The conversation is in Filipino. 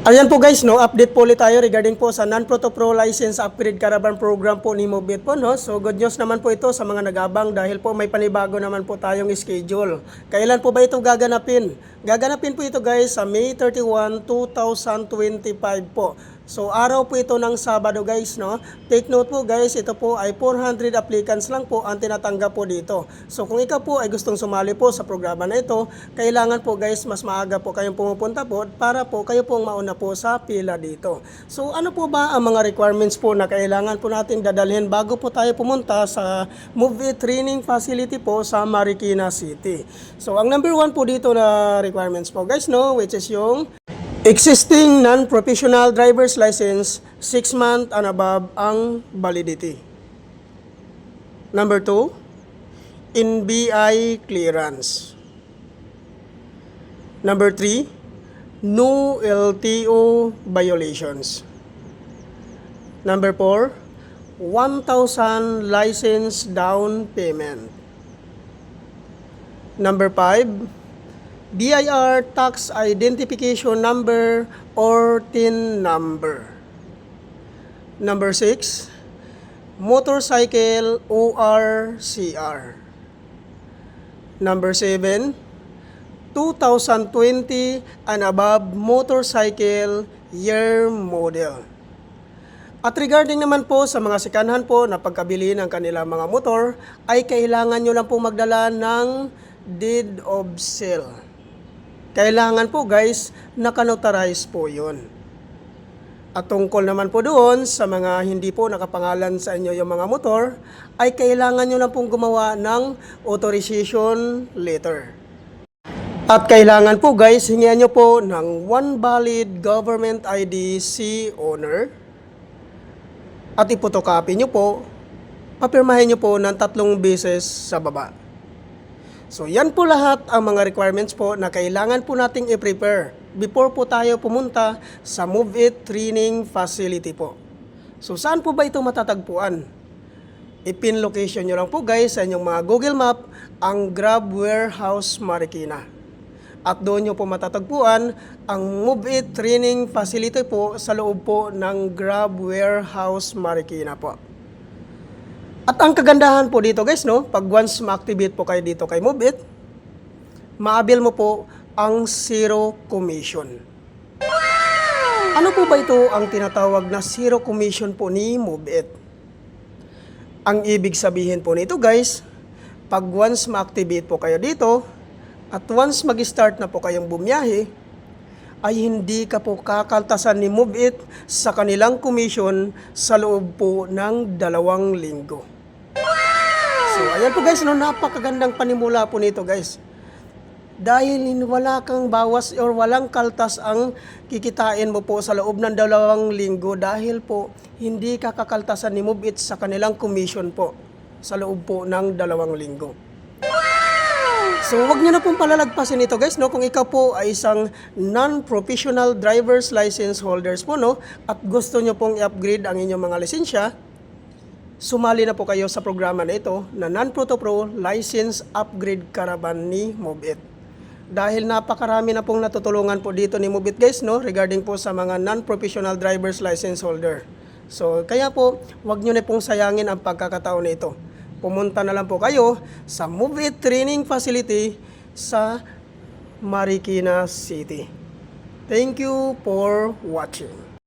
Ayan po guys, no, update po ulit tayo regarding po sa non-Proto Pro License Upgrade Caravan Program po ni Mobit po, no. So good news naman po ito sa mga nag-abang dahil po may panibago naman po tayong schedule. Kailan po ba ito gaganapin? Gaganapin po ito guys sa May 31, 2025 po. So araw po ito ng Sabado guys, no. Take note po guys, ito po ay 400 applicants lang po ang tinatanggap po dito. So kung ikaw po ay gustong sumali po sa programa na ito, kailangan po guys mas maaga po kayong pumupunta po para po kayo pong mauna po sa pila dito. So ano po ba ang mga requirements po na kailangan po nating dadalhin bago po tayo pumunta sa Move-It Training Facility po sa Marikina City? So ang number 1 po dito na requirements po guys, no, which is yung existing non-professional driver's license, 6 months and above ang validity. Number 2, NBI clearance. Number 3, no LTO violations. Number 4, 1,000 license down payment. Number 5, BIR tax identification number or TIN number. Number 6, motorcycle ORCR. Number 7, 2020 and above motorcycle year model. At regarding naman po sa mga sikanhan po na pagkabili ng kanilang mga motor, ay kailangan nyo lang po magdala ng deed of sale. Kailangan po guys, nakanotarize po yun. At tungkol naman po doon sa mga hindi po nakapangalan sa inyo yung mga motor, ay kailangan nyo lang pong gumawa ng authorization letter. At kailangan po guys, hingian nyo po ng 1 valid government ID si owner. At ipotocopy nyo po, papirmahin nyo po ng 3 beses sa baba. So yan po lahat ang mga requirements po na kailangan po nating i-prepare before po tayo pumunta sa Move-It Training Facility po. So saan po ba ito matatagpuan? I-pin location nyo lang po guys sa inyong mga Google Map ang Grab Warehouse Marikina. At doon nyo po matatagpuan ang Move-It Training Facility po sa loob po ng Grab Warehouse Marikina po. At ang kagandahan po dito guys, no, pag once ma-activate po kayo dito kay Move-It, ma-avail mo po ang zero commission. Ano po ba ito ang tinatawag na zero commission po ni Move-It? Ang ibig sabihin po nito guys, pag once ma-activate po kayo dito, at once mag-start na po kayong bumiyahe, ay hindi ka po kakaltasan ni Move-It sa kanilang commission sa loob po ng 2 linggo. So, ayan po guys, no, napakagandang panimula po nito guys. Dahil wala kang bawas or walang kaltas ang kikitain mo po sa loob ng 2 linggo dahil po hindi ka kakaltasan ni Move-It sa kanilang commission po sa loob po ng 2 linggo. So, wag nyo na pong palalagpasin ito guys, no? Kung ikaw po ay isang non-professional driver's license holders po, no? At gusto nyo pong i-upgrade ang inyong mga lisensya, sumali na po kayo sa programa na ito na non-Proto Pro License Upgrade Caravan ni Move-It. Dahil napakarami na pong natutulungan po dito ni Move-It guys, no? Regarding po sa mga non-professional driver's license holder. So, kaya po, wag nyo na pong sayangin ang pagkakataon na ito. Pumunta na lang po kayo sa Move-It Training Facility sa Marikina City. Thank you for watching.